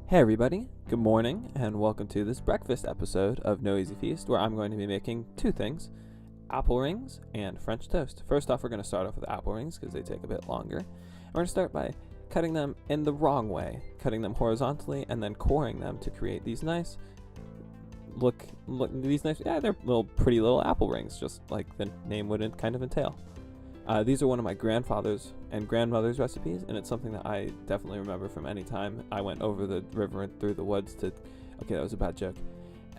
Hey everybody, good morning, and welcome to this breakfast episode of No Easy Feast, where I'm going to be making two things, apple rings and French toast. First off, we're going to start off with apple rings because they take a bit longer. And we're going to start by cutting them in the wrong way, cutting them horizontally and then coring them to create these nice, they're pretty little apple rings, just like the name would kind of entail. These are one of my grandfather's and grandmother's recipes, and it's something that I definitely remember from any time I went over the river and through the woods to... Okay, that was a bad joke.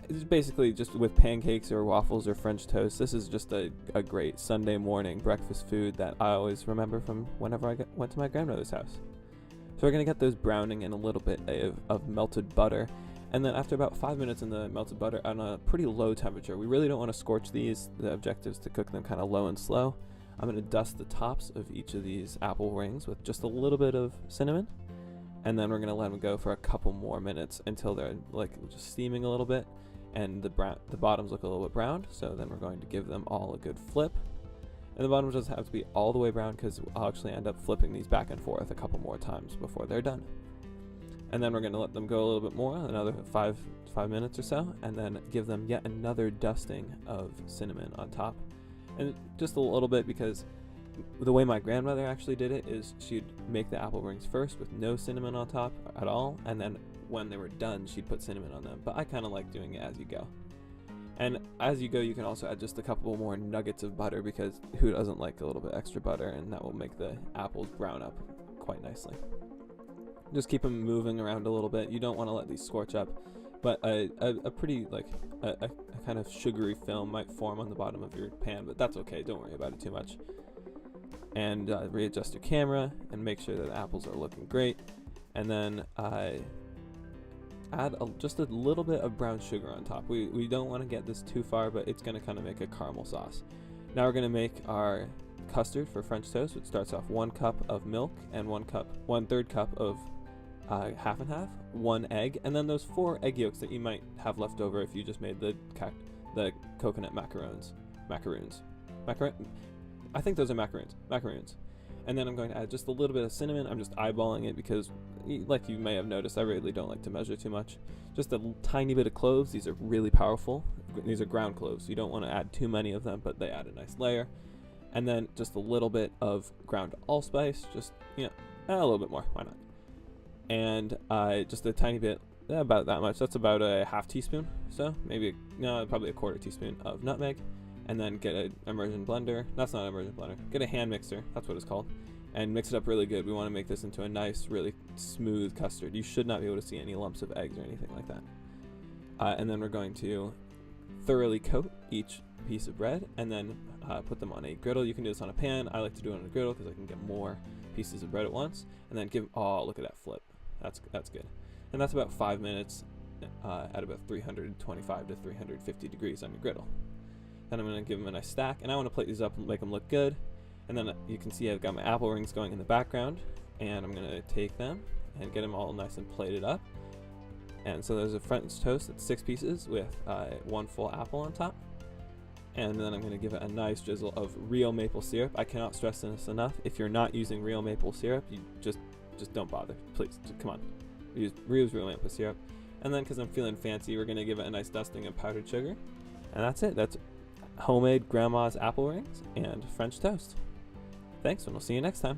It's basically just with pancakes or waffles or French toast. This is just a great Sunday morning breakfast food that I always remember from whenever I went to my grandmother's house. So we're going to get those browning in a little bit of melted butter. And then after about 5 minutes in the melted butter on a pretty low temperature, we really don't want to scorch these. The objective is to cook them kind of low and slow. I'm going to dust the tops of each of these apple rings with just a little bit of cinnamon, and then we're going to let them go for a couple more minutes until they're like just steaming a little bit and the bottoms look a little bit browned. So then we're going to give them all a good flip, and the bottoms doesn't have to be all the way brown because I'll actually end up flipping these back and forth a couple more times before they're done. And then we're going to let them go a little bit more, another five minutes or so, and then give them yet another dusting of cinnamon on top. And just a little bit, because the way my grandmother actually did it is she'd make the apple rings first with no cinnamon on top at all, and then when they were done she'd put cinnamon on them. But I kind of like doing it as you go. And as you go, you can also add just a couple more nuggets of butter, because who doesn't like a little bit extra butter, and that will make the apples brown up quite nicely. Just keep them moving around a little bit. You don't want to let these scorch up, but a pretty a kind of sugary film might form on the bottom of your pan, but that's okay, don't worry about it too much. And readjust your camera and make sure that the apples are looking great, and then add just a little bit of brown sugar on top. We don't want to get this too far, but it's going to kind of make a caramel sauce. Now we're going to make our custard for French toast, which starts off 1 cup of milk and 1/3 cup of half and half, 1 egg, and then those 4 egg yolks that you might have left over if you just made the coconut macaroons. I think those are macaroons. And then I'm going to add just a little bit of cinnamon. I'm just eyeballing it because, like you may have noticed, I really don't like to measure too much. Just a tiny bit of cloves. These are really powerful. These are ground cloves. You don't want to add too many of them, but they add a nice layer. And then just a little bit of ground allspice, just, a little bit more, why not? And just a tiny bit, about that much. That's about a half teaspoon. So maybe probably a 1/4 teaspoon of nutmeg. And then get an immersion blender. That's not an immersion blender. Get a hand mixer. That's what it's called. And mix it up really good. We want to make this into a nice, really smooth custard. You should not be able to see any lumps of eggs or anything like that. And then we're going to thoroughly coat each piece of bread, and then put them on a griddle. You can do this on a pan. I like to do it on a griddle because I can get more pieces of bread at once. And then look at that flip. That's good. And that's about 5 minutes at about 325 to 350 degrees on your griddle. Then I'm going to give them a nice stack, and I want to plate these up and make them look good. And then you can see I've got my apple rings going in the background, and I'm going to take them and get them all nice and plated up. And so there's a French toast that's 6 pieces with 1 full apple on top. And then I'm going to give it a nice drizzle of real maple syrup. I cannot stress this enough. If you're not using real maple syrup, you just don't bother. Please, come on. Use real maple syrup. And then, because I'm feeling fancy, we're going to give it a nice dusting of powdered sugar. And that's it. That's homemade grandma's apple rings and French toast. Thanks, and we'll see you next time.